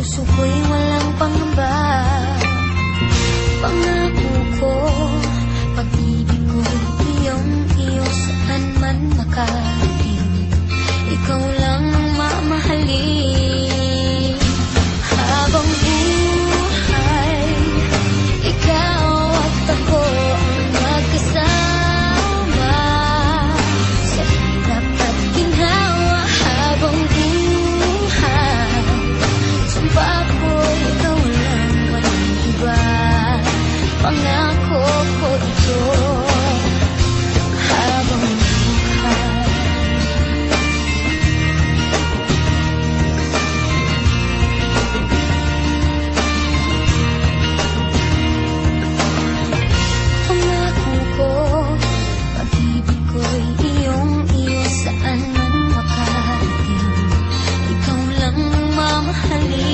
puso ko'y walang pangamba. Pangako ko, pag-ibig ko'y iyong-iyo saan man makarating. Ikaw lang ang mamahalin. Habang buhay, ikaw at ako ang magkasama. Sa hirap at ginhawa, habang buhay, sumpa ko ikaw lang walang iba. Pangako ko ito, habang buhay. Pangako ko, pag-ibig ko'y iyong-iyo saan man makarating. Ikaw lang ang mamahalin.